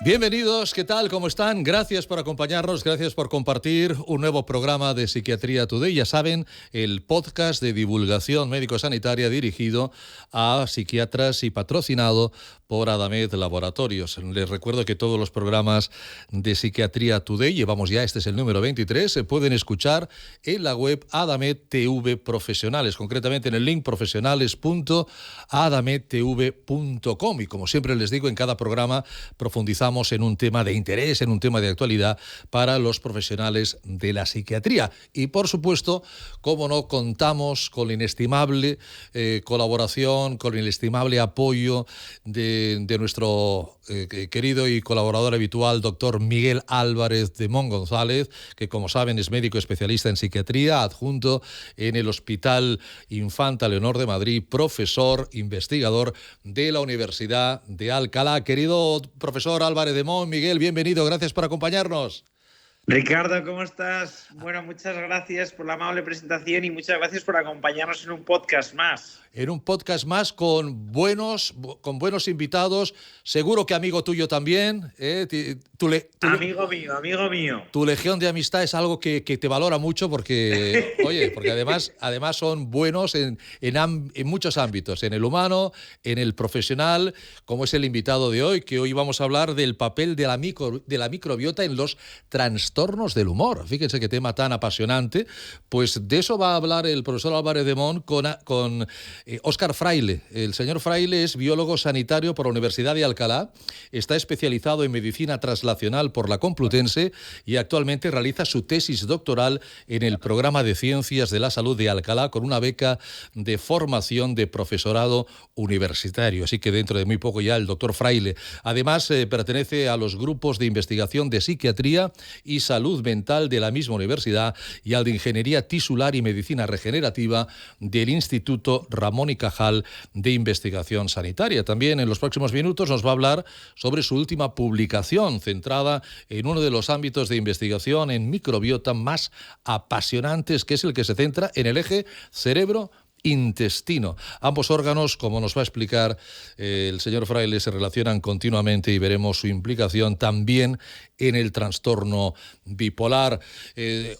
Bienvenidos, ¿qué tal? ¿Cómo están? Gracias por acompañarnos, gracias por compartir un nuevo programa de Psiquiatría Today. Ya saben, el podcast de divulgación médico-sanitaria dirigido a psiquiatras y patrocinado por Adamed Laboratorios. Les recuerdo que todos los programas de Psiquiatría Today, llevamos ya, este es el número 23, se pueden escuchar en la web Adamed TV Profesionales, concretamente en el link profesionales.adamedtv.com. Y como siempre les digo, en cada programa profundizamos en un tema de interés, en un tema de actualidad para los profesionales de la psiquiatría. Y por supuesto, como no, contamos con la inestimable colaboración, con el inestimable apoyo de nuestro querido y colaborador habitual, doctor Miguel Álvarez de Mon González, que como saben es médico especialista en psiquiatría, adjunto en el Hospital Infanta Leonor de Madrid, profesor, investigador de la Universidad de Alcalá. Querido profesor Álvarez de Mon, Miguel, bienvenido, gracias por acompañarnos. Ricardo, ¿cómo estás? Bueno, muchas gracias por la amable presentación y muchas gracias por acompañarnos en un podcast más. En un podcast más con buenos invitados, seguro que amigo tuyo también. Amigo mío. Tu legión de amistad es algo que te valora mucho porque además son buenos en muchos ámbitos, en el humano, en el profesional, como es el invitado de hoy, que hoy vamos a hablar del papel de la microbiota en los trastornos del humor. Fíjense qué tema tan apasionante. Pues de eso va a hablar el profesor Álvarez de Mon con Óscar Fraile. El señor Fraile es biólogo sanitario por la Universidad de Alcalá, está especializado en medicina translacional por la Complutense y actualmente realiza su tesis doctoral en el programa de Ciencias de la Salud de Alcalá con una beca de formación de profesorado universitario. Así que dentro de muy poco ya el doctor Fraile. Además, pertenece a los grupos de investigación de psiquiatría y salud mental de la misma universidad y al de ingeniería tisular y medicina regenerativa del Instituto Ramón y Cajal de Investigación Sanitaria. También en los próximos minutos nos va a hablar sobre su última publicación centrada en uno de los ámbitos de investigación en microbiota más apasionantes, que es el que se centra en el eje cerebro-intestino. Ambos órganos, como nos va a explicar el señor Fraile, se relacionan continuamente y veremos su implicación también en el trastorno bipolar.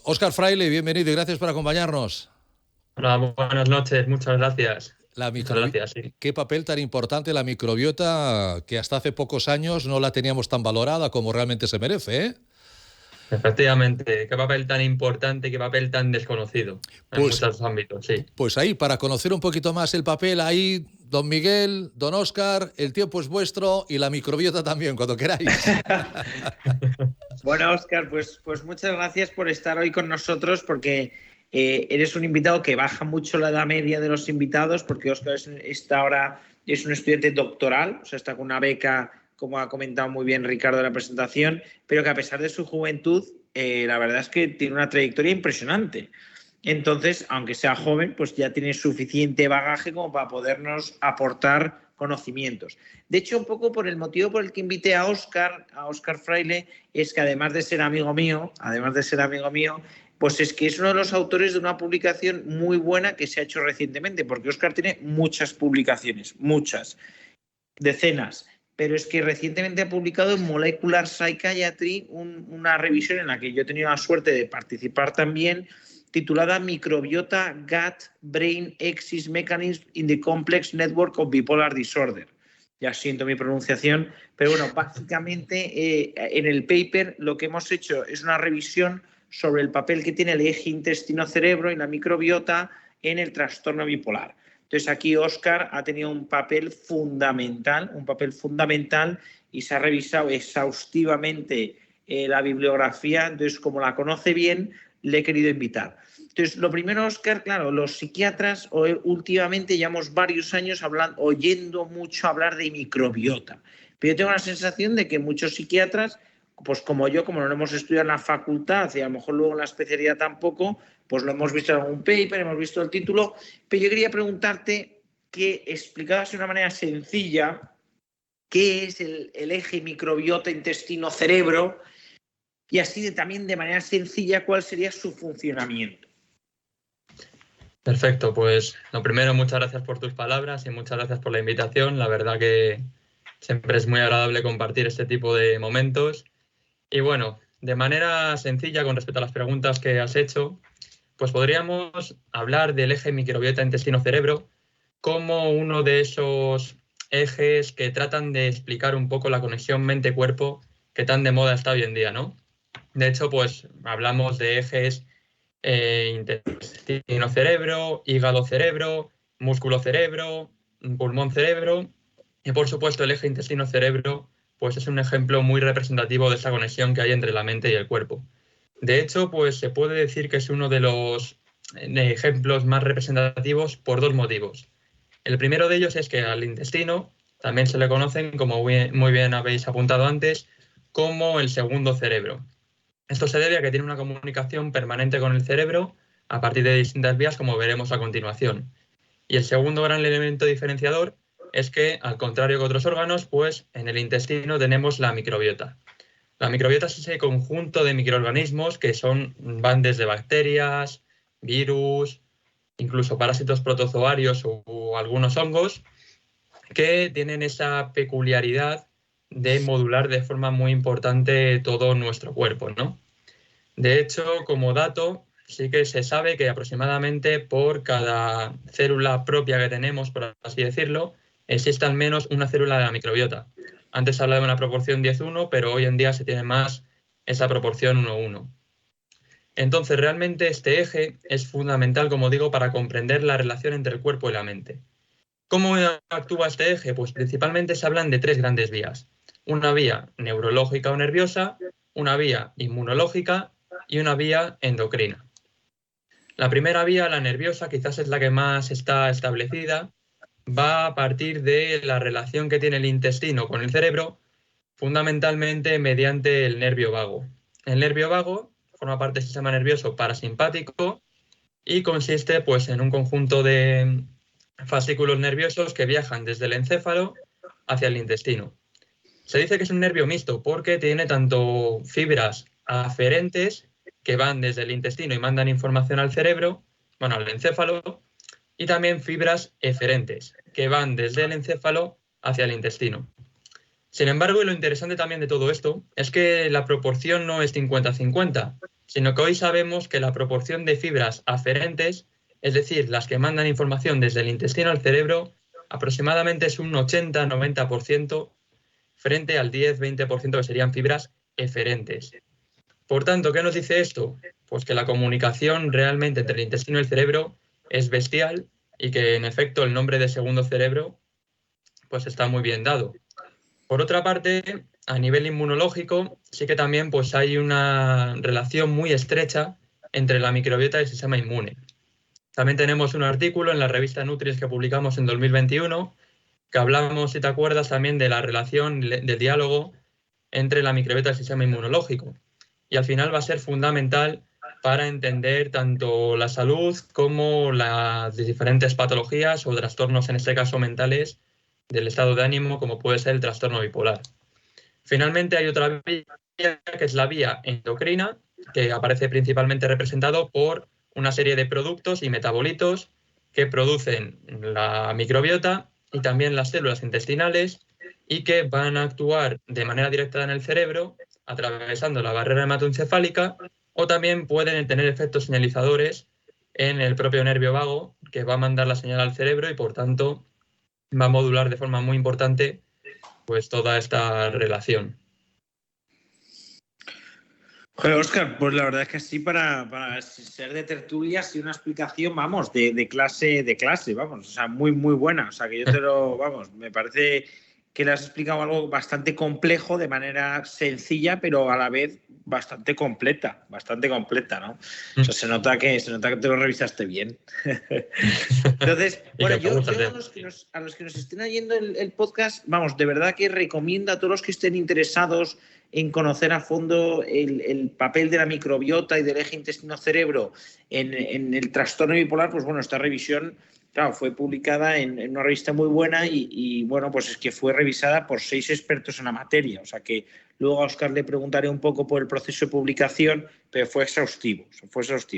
Óscar Fraile, bienvenido y gracias por acompañarnos. Hola, buenas noches, muchas gracias. Sí. Qué papel tan importante la microbiota, que hasta hace pocos años no la teníamos tan valorada como realmente se merece, ¿eh? Efectivamente, qué papel tan importante, qué papel tan desconocido en muchos ámbitos, sí. Pues ahí, para conocer un poquito más el papel, ahí, don Miguel, don Óscar, el tiempo es vuestro y la microbiota también, cuando queráis. Bueno, Óscar, pues muchas gracias por estar hoy con nosotros, porque eres un invitado que baja mucho la edad media de los invitados, porque Óscar ahora es un estudiante doctoral, o sea, está con una beca, como ha comentado muy bien Ricardo en la presentación, pero que a pesar de su juventud, la verdad es que tiene una trayectoria impresionante. Entonces, aunque sea joven, pues ya tiene suficiente bagaje como para podernos aportar conocimientos. De hecho, un poco por el motivo por el que invité a Óscar Fraile, es que además de ser amigo mío, pues es que es uno de los autores de una publicación muy buena que se ha hecho recientemente, porque Óscar tiene muchas publicaciones, muchas, decenas, pero es que recientemente ha publicado en Molecular Psychiatry una revisión en la que yo he tenido la suerte de participar también, titulada Microbiota Gut-Brain Axis Mechanism in the Complex Network of Bipolar Disorder. Ya siento mi pronunciación, pero bueno, básicamente en el paper lo que hemos hecho es una revisión sobre el papel que tiene el eje intestino-cerebro y la microbiota en el trastorno bipolar. Entonces aquí Óscar ha tenido un papel fundamental y se ha revisado exhaustivamente la bibliografía. Entonces, como la conoce bien, le he querido invitar. Entonces, lo primero, Óscar, claro, los psiquiatras últimamente llevamos varios años oyendo mucho hablar de microbiota. Pero yo tengo la sensación de que muchos psiquiatras, pues como yo, como no lo hemos estudiado en la facultad y a lo mejor luego en la especialidad tampoco, pues lo hemos visto en algún paper, hemos visto el título, pero yo quería preguntarte que explicaras de una manera sencilla qué es el eje microbiota intestino-cerebro y así también de manera sencilla cuál sería su funcionamiento. Perfecto, pues lo primero, muchas gracias por tus palabras y muchas gracias por la invitación. La verdad que Siempre es muy agradable compartir este tipo de momentos. Y bueno, de manera sencilla, con respecto a las preguntas que has hecho, pues podríamos hablar del eje microbiota intestino-cerebro como uno de esos ejes que tratan de explicar un poco la conexión mente-cuerpo que tan de moda está hoy en día, ¿no? De hecho, pues hablamos de ejes intestino-cerebro, hígado-cerebro, músculo-cerebro, pulmón-cerebro y, por supuesto, el eje intestino-cerebro pues es un ejemplo muy representativo de esa conexión que hay entre la mente y el cuerpo. De hecho, pues se puede decir que es uno de los ejemplos más representativos por dos motivos. El primero de ellos es que al intestino también se le conocen, como muy bien habéis apuntado antes, como el segundo cerebro. Esto se debe a que tiene una comunicación permanente con el cerebro a partir de distintas vías, como veremos a continuación. Y el segundo gran elemento diferenciador es que, al contrario que otros órganos, pues en el intestino tenemos la microbiota. La microbiota es ese conjunto de microorganismos que van desde bacterias, virus, incluso parásitos protozoarios o algunos hongos, que tienen esa peculiaridad de modular de forma muy importante todo nuestro cuerpo, ¿no? De hecho, como dato, sí que se sabe que aproximadamente por cada célula propia que tenemos, por así decirlo, existe al menos una célula de la microbiota. Antes se hablaba de una proporción 10-1, pero hoy en día se tiene más esa proporción 1-1. Entonces, realmente este eje es fundamental, como digo, para comprender la relación entre el cuerpo y la mente. ¿Cómo actúa este eje? Pues principalmente se hablan de tres grandes vías. Una vía neurológica o nerviosa, una vía inmunológica y una vía endocrina. La primera vía, la nerviosa, quizás es la que más está establecida, va a partir de la relación que tiene el intestino con el cerebro, fundamentalmente mediante el nervio vago. El nervio vago forma parte del sistema nervioso parasimpático y consiste pues, en un conjunto de fascículos nerviosos que viajan desde el encéfalo hacia el intestino. Se dice que es un nervio mixto porque tiene tanto fibras aferentes que van desde el intestino y mandan información al cerebro, bueno, al encéfalo, y también fibras eferentes que van desde el encéfalo hacia el intestino. Sin embargo, y lo interesante también de todo esto es que la proporción no es 50-50, sino que hoy sabemos que la proporción de fibras aferentes, es decir, las que mandan información desde el intestino al cerebro, aproximadamente es un 80-90% frente al 10-20% que serían fibras eferentes. Por tanto, ¿qué nos dice esto? Pues que la comunicación realmente entre el intestino y el cerebro es bestial y que, en efecto, el nombre de segundo cerebro pues está muy bien dado. Por otra parte, a nivel inmunológico, sí que también pues, hay una relación muy estrecha entre la microbiota y el sistema inmune. También tenemos un artículo en la revista Nutris que publicamos en 2021, que hablamos, si te acuerdas, también de la relación, del diálogo entre la microbiota y el sistema inmunológico. Y al final va a ser fundamental para entender tanto la salud como las diferentes patologías o trastornos, en este caso mentales, del estado de ánimo, como puede ser el trastorno bipolar. Finalmente hay otra vía, que es la vía endocrina, que aparece principalmente representado por una serie de productos y metabolitos que producen la microbiota y también las células intestinales y que van a actuar de manera directa en el cerebro, atravesando la barrera hematoencefálica, o también pueden tener efectos señalizadores en el propio nervio vago, que va a mandar la señal al cerebro y, por tanto, va a modular de forma muy importante pues toda esta relación. Joder, Óscar, pues la verdad es que sí, para ser de tertulia, sí una explicación, vamos, de clase, vamos, o sea, muy, muy buena. O sea, que vamos, me parece que le has explicado algo bastante complejo de manera sencilla, pero a la vez bastante completa, ¿no? O sea, se nota que te lo revisaste bien. Entonces, bueno, yo a los que nos estén oyendo el podcast, vamos, de verdad que recomiendo a todos los que estén interesados en conocer a fondo el papel de la microbiota y del eje intestino-cerebro en el trastorno bipolar, pues bueno, esta revisión claro, fue publicada en una revista muy buena y, bueno, pues es que fue revisada por 6 expertos en la materia. O sea que luego a Óscar le preguntaré un poco por el proceso de publicación, pero fue exhaustivo.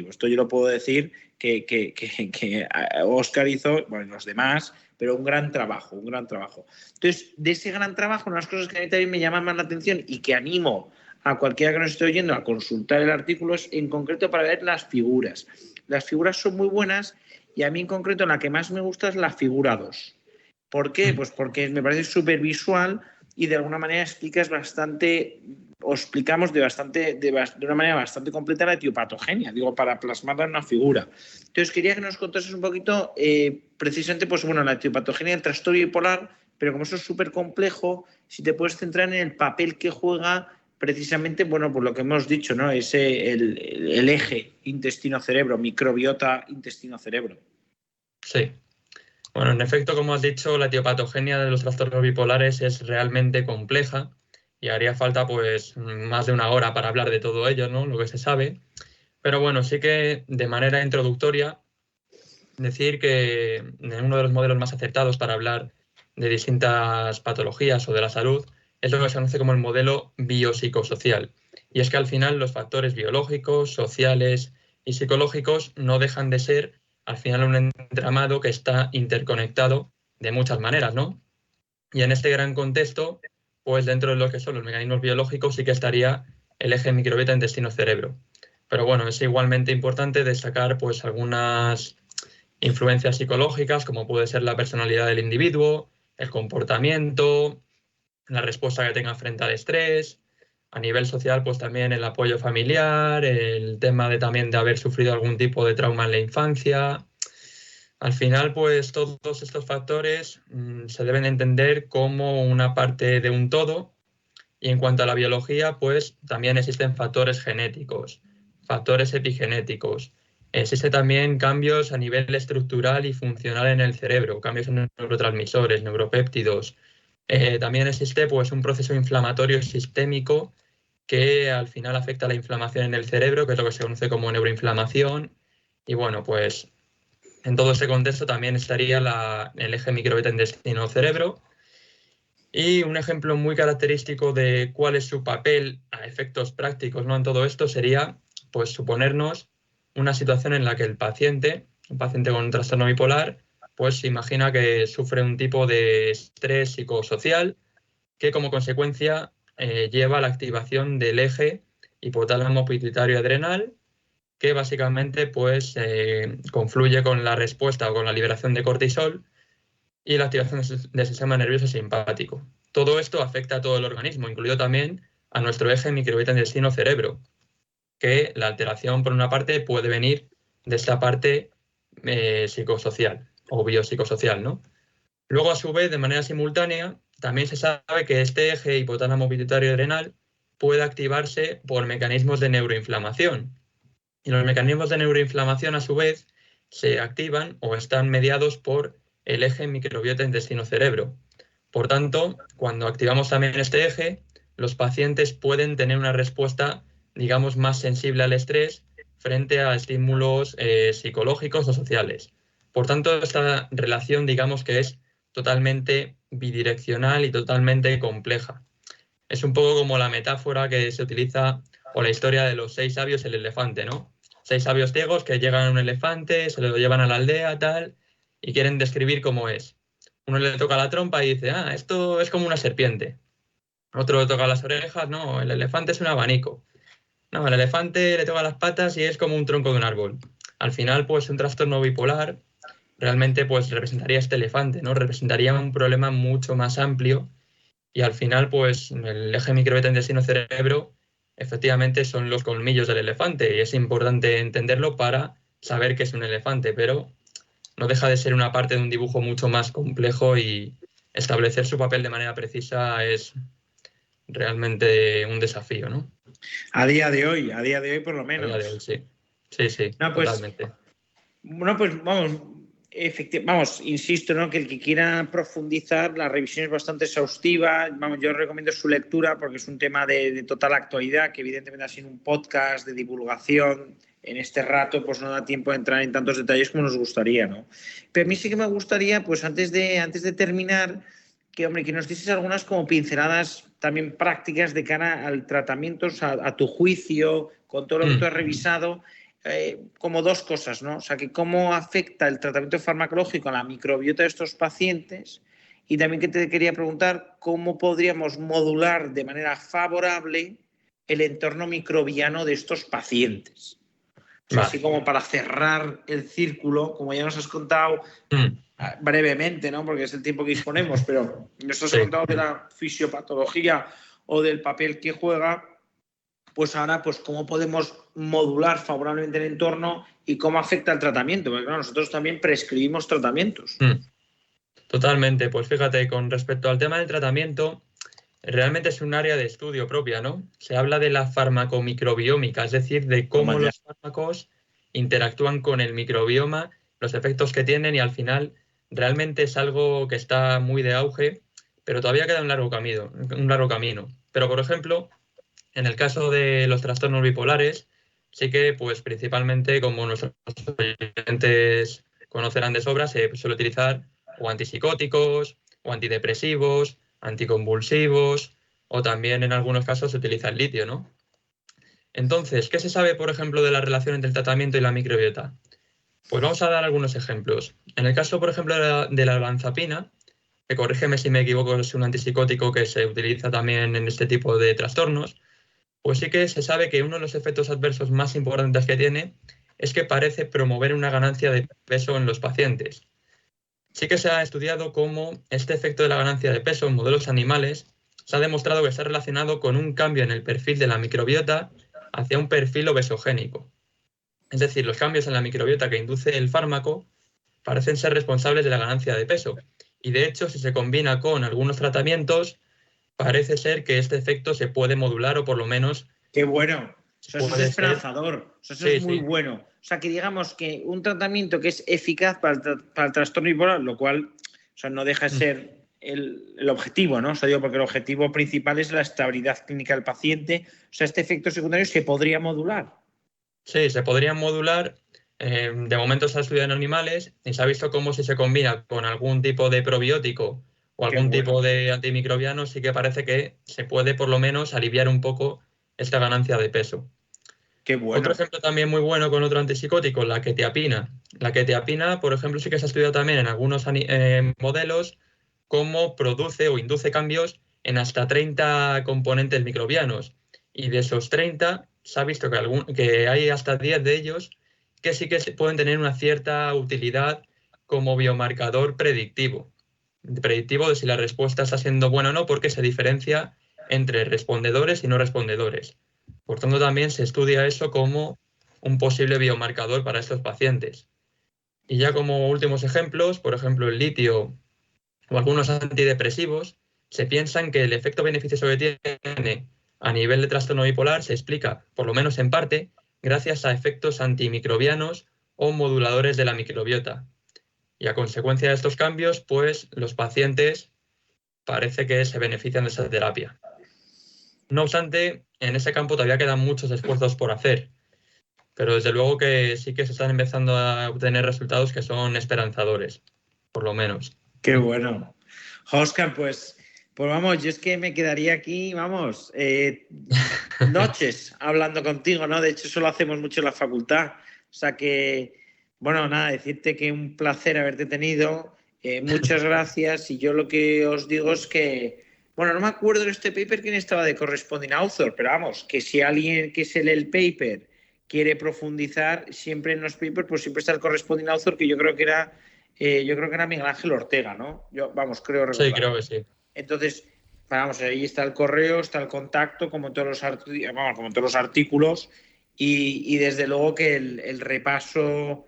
Esto yo lo puedo decir que Óscar hizo, bueno, los demás, pero un gran trabajo. Entonces, de ese gran trabajo, unas cosas que a mí también me llaman más la atención y que animo a cualquiera que nos esté oyendo a consultar el artículo es en concreto para ver las figuras. Las figuras son muy buenas y a mí en concreto la que más me gusta es la figura 2. ¿Por qué? Pues porque me parece súper visual y de alguna manera explicamos de una manera bastante completa la etiopatogenia, digo, para plasmarla en una figura. Entonces quería que nos contases un poquito precisamente, pues bueno, la etiopatogenia del trastorno bipolar, pero como eso es súper complejo, si te puedes centrar en el papel que juega precisamente, bueno, por lo que hemos dicho, ¿no? El eje intestino-cerebro, microbiota intestino-cerebro. Sí. Bueno, en efecto, como has dicho, la etiopatogenia de los trastornos bipolares es realmente compleja y haría falta pues más de una hora para hablar de todo ello, ¿no? Lo que se sabe. Pero bueno, sí que de manera introductoria decir que uno de los modelos más acertados para hablar de distintas patologías o de la salud es lo que se conoce como el modelo biopsicosocial. Y es que al final los factores biológicos, sociales y psicológicos no dejan de ser al final un entramado que está interconectado de muchas maneras, ¿no? Y en este gran contexto, pues dentro de lo que son los mecanismos biológicos sí que estaría el eje microbiota intestino-cerebro. Pero bueno, es igualmente importante destacar pues algunas influencias psicológicas, como puede ser la personalidad del individuo, el comportamiento, la respuesta que tenga frente al estrés. A nivel social, pues también el apoyo familiar, el tema de también de haber sufrido algún tipo de trauma en la infancia. Al final, pues todos estos factores se deben entender como una parte de un todo. Y en cuanto a la biología, pues también existen factores genéticos, factores epigenéticos. Existen también cambios a nivel estructural y funcional en el cerebro, cambios en neurotransmisores, neuropéptidos. También existe pues, un proceso inflamatorio sistémico que al final afecta la inflamación en el cerebro, que es lo que se conoce como neuroinflamación. Y bueno, pues en todo este contexto también estaría el eje microbiota intestino-cerebro. Y un ejemplo muy característico de cuál es su papel a efectos prácticos, ¿no? En todo esto sería pues, suponernos una situación en la que el paciente, un paciente con un trastorno bipolar, pues se imagina que sufre un tipo de estrés psicosocial que como consecuencia lleva a la activación del eje hipotálamo pituitario adrenal, que básicamente pues, confluye con la respuesta o con la liberación de cortisol y la activación del sistema nervioso simpático. Todo esto afecta a todo el organismo, incluido también a nuestro eje microbiota intestino-cerebro, que la alteración, por una parte, puede venir de esta parte psicosocial o biopsicosocial, ¿no? Luego, a su vez, de manera simultánea, también se sabe que este eje hipotálamo pituitario adrenal puede activarse por mecanismos de neuroinflamación. Y los mecanismos de neuroinflamación, a su vez, se activan o están mediados por el eje microbiota intestino-cerebro. Por tanto, cuando activamos también este eje, los pacientes pueden tener una respuesta, digamos, más sensible al estrés frente a estímulos psicológicos o sociales. Por tanto, esta relación, digamos que es totalmente bidireccional y totalmente compleja. Es un poco como la metáfora que se utiliza o la historia de los 6 sabios y el elefante, ¿no? 6 sabios ciegos que llegan a un elefante, se lo llevan a la aldea, tal, y quieren describir cómo es. Uno le toca la trompa y dice, esto es como una serpiente. Otro le toca las orejas, no, el elefante es un abanico. No, el elefante le toca las patas y es como un tronco de un árbol. Al final, pues un trastorno bipolar realmente pues representaría este elefante, ¿no? Representaría un problema mucho más amplio y al final, pues el eje microbiota intestino-cerebro efectivamente son los colmillos del elefante y es importante entenderlo para saber que es un elefante, pero no deja de ser una parte de un dibujo mucho más complejo y establecer su papel de manera precisa es realmente un desafío, ¿no? A día de hoy por lo A día de hoy, menos. sí. Sí, sí, No, pues, totalmente. bueno, pues vamos, insisto, ¿no? Que el que quiera profundizar, la revisión es bastante exhaustiva. Vamos, yo recomiendo su lectura porque es un tema de total actualidad, que evidentemente ha sido un podcast de divulgación en este rato pues no da tiempo a entrar en tantos detalles como nos gustaría, ¿no? Pero a mí sí que me gustaría, pues antes de terminar, que, hombre, que nos dices algunas como pinceladas también prácticas de cara al tratamiento, o sea, a tu juicio, con todo lo que tú has revisado, como dos cosas, ¿no? O sea, que cómo afecta el tratamiento farmacológico a la microbiota de estos pacientes, y también que te quería preguntar cómo podríamos modular de manera favorable el entorno microbiano de estos pacientes. O sea, así como para cerrar el círculo, como ya nos has contado brevemente, ¿no? Porque es el tiempo que disponemos, pero nos has contado de la fisiopatología o del papel que juega, pues ahora, pues cómo podemos modular favorablemente el entorno y cómo afecta el tratamiento, porque claro, nosotros también prescribimos tratamientos. Totalmente, pues fíjate, con respecto al tema del tratamiento, realmente es un área de estudio propia, ¿no? Se habla de la farmacomicrobiómica, es decir, de cómo los fármacos interactúan con el microbioma, los efectos que tienen, y al final realmente es algo que está muy de auge, pero todavía queda un largo camino. Pero, por ejemplo, en el caso de los trastornos bipolares, sí que, pues principalmente, como nuestros oyentes conocerán de sobra, se suele utilizar o antipsicóticos, o antidepresivos, anticonvulsivos, o también en algunos casos se utiliza el litio, ¿no? Entonces, ¿qué se sabe, por ejemplo, de la relación entre el tratamiento y la microbiota? Pues vamos a dar algunos ejemplos. En el caso, por ejemplo, de la olanzapina, que corrígeme si me equivoco, es un antipsicótico que se utiliza también en este tipo de trastornos, pues sí que se sabe que uno de los efectos adversos más importantes que tiene es que parece promover una ganancia de peso en los pacientes. Sí que se ha estudiado cómo este efecto de la ganancia de peso en modelos animales se ha demostrado que está relacionado con un cambio en el perfil de la microbiota hacia un perfil obesogénico. Es decir, los cambios en la microbiota que induce el fármaco parecen ser responsables de la ganancia de peso. Y de hecho, si se combina con algunos tratamientos, parece ser que este efecto se puede modular, o por lo menos... ¡Qué bueno! O sea, eso es esperanzador. O sea, eso sí, es muy bueno. O sea, que digamos que un tratamiento que es eficaz para el trastorno bipolar, lo cual, o sea, no deja de ser el objetivo, ¿no? O sea, digo, porque el objetivo principal es la estabilidad clínica del paciente. O sea, este efecto secundario se podría modular. Sí, se podría modular. De momento se ha estudiado en animales y se ha visto cómo, si se combina con algún tipo de probiótico o algún tipo de antimicrobiano, sí que parece que se puede por lo menos aliviar un poco esta ganancia de peso. Qué bueno. Otro ejemplo también muy bueno con otro antipsicótico, la quetiapina. La quetiapina, por ejemplo, sí que se ha estudiado también en algunos modelos cómo produce o induce cambios en hasta 30 componentes microbianos. Y de esos 30 se ha visto que hay hasta 10 de ellos que sí que pueden tener una cierta utilidad como biomarcador predictivo de si la respuesta está siendo buena o no, porque se diferencia entre respondedores y no respondedores. Por tanto, también se estudia eso como un posible biomarcador para estos pacientes. Y ya como últimos ejemplos, por ejemplo, el litio o algunos antidepresivos, se piensan que el efecto beneficioso que tiene a nivel de trastorno bipolar se explica, por lo menos en parte, gracias a efectos antimicrobianos o moduladores de la microbiota. Y a consecuencia de estos cambios, pues los pacientes parece que se benefician de esa terapia. No obstante, en ese campo todavía quedan muchos esfuerzos por hacer, pero desde luego que sí que se están empezando a obtener resultados que son esperanzadores, por lo menos. Qué bueno. Óscar, pues vamos, yo es que me quedaría aquí, vamos, noches hablando contigo, ¿no? De hecho, eso lo hacemos mucho en la facultad. O sea que, bueno, nada, decirte que un placer haberte tenido. Muchas gracias. Y yo lo que os digo es que, bueno, no me acuerdo de este paper quién estaba de corresponding author, pero vamos, que si alguien que se lee el paper quiere profundizar, siempre en los papers, pues siempre está el corresponding author, que yo creo que era Miguel Ángel Ortega, ¿no? Yo, vamos, creo recordar. Sí, creo que sí. Entonces, vamos, ahí está el correo, está el contacto, como en todos los artículos, y desde luego que el repaso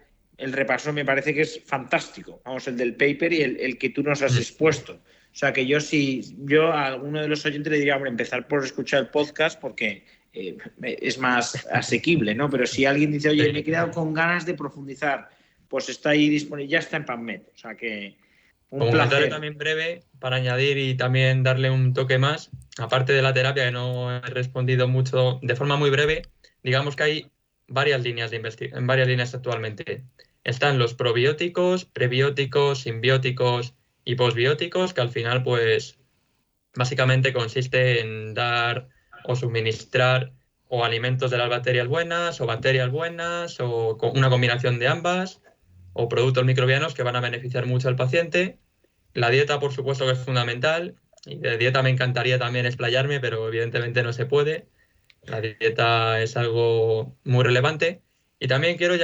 me parece que es fantástico. Vamos, el del paper y el que tú nos has expuesto. O sea, que yo a alguno de los oyentes le diría, hombre, empezar por escuchar el podcast porque es más asequible, ¿no? Pero si alguien dice, oye, me he quedado con ganas de profundizar, pues está ahí disponible, ya está en PubMed. O sea que un comentario también breve para añadir y también darle un toque más, aparte de la terapia, que no he respondido mucho de forma muy breve, digamos que hay varias líneas en varias líneas actualmente. Están los probióticos, prebióticos, simbióticos y posbióticos, que al final, pues, básicamente consiste en dar o suministrar o alimentos de las bacterias buenas o una combinación de ambas o productos microbianos que van a beneficiar mucho al paciente. La dieta, por supuesto, que es fundamental. Y de dieta me encantaría también explayarme, pero evidentemente no se puede. La dieta es algo muy relevante. Y también quiero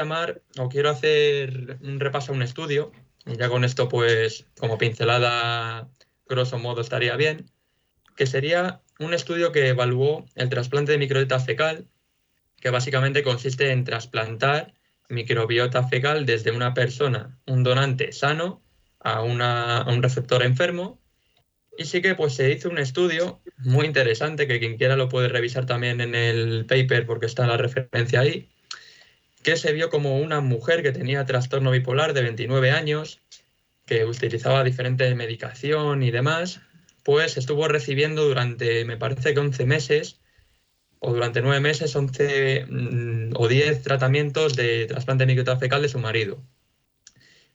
hacer un repaso a un estudio. Y ya con esto, pues, como pincelada, grosso modo, estaría bien. Que sería un estudio que evaluó el trasplante de microbiota fecal, que básicamente consiste en trasplantar microbiota fecal desde una persona, un donante sano, a un receptor enfermo. Y sí que pues se hizo un estudio muy interesante, que quien quiera lo puede revisar también en el paper porque está la referencia ahí, que se vio como una mujer que tenía trastorno bipolar de 29 años, que utilizaba diferente medicación y demás, pues estuvo recibiendo durante, me parece que 11 meses, o durante 9 meses, 11 o 10 tratamientos de trasplante de microbiota fecal de su marido.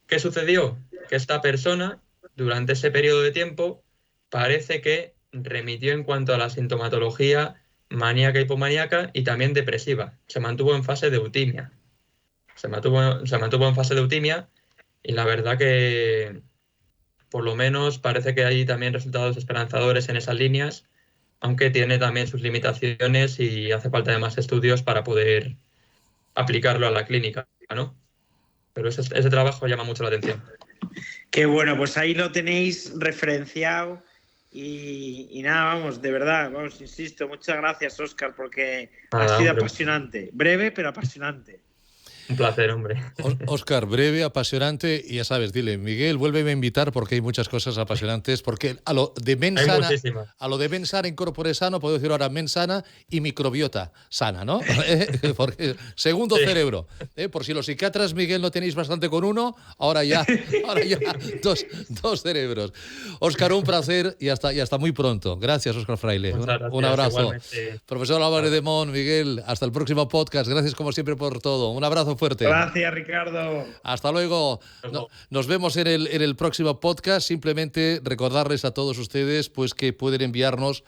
¿Qué sucedió? Que esta persona, durante ese periodo de tiempo, parece que remitió en cuanto a la sintomatología maníaca, hipomaníaca y también depresiva. Se mantuvo en fase de eutimia. Se mantuvo en fase de eutimia y la verdad que por lo menos parece que hay también resultados esperanzadores en esas líneas, aunque tiene también sus limitaciones y hace falta de más estudios para poder aplicarlo a la clínica, ¿no? Pero ese trabajo llama mucho la atención. Qué bueno, pues ahí lo tenéis referenciado y nada, vamos, de verdad, vamos, insisto, muchas gracias, Óscar, porque ha sido apasionante, breve pero apasionante. Un placer, hombre. Óscar, breve, apasionante, y ya sabes, dile, Miguel, vuélveme a invitar porque hay muchas cosas apasionantes, porque a lo de mensana incorpore sano, puedo decir ahora mensana y microbiota sana, ¿no? Porque segundo cerebro, por si los psiquiatras, Miguel, no tenéis bastante con uno, ahora ya dos cerebros. Óscar, un placer y hasta muy pronto. Gracias, Óscar Fraile. Un abrazo. Igualmente. Profesor Álvarez de Mon, Miguel, hasta el próximo podcast. Gracias como siempre por todo. Un abrazo fuerte. Gracias, Ricardo. Hasta luego. Nos vemos en el próximo podcast. Simplemente recordarles a todos ustedes pues que pueden enviarnos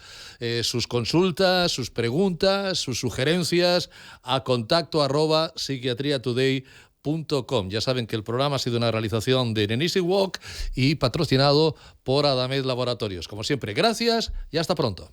sus consultas, sus preguntas, sus sugerencias a contacto@psiquiatriatoday.com. Ya saben que el programa ha sido una realización de Nenisi Walk y patrocinado por Adamed Laboratorios. Como siempre, gracias y hasta pronto.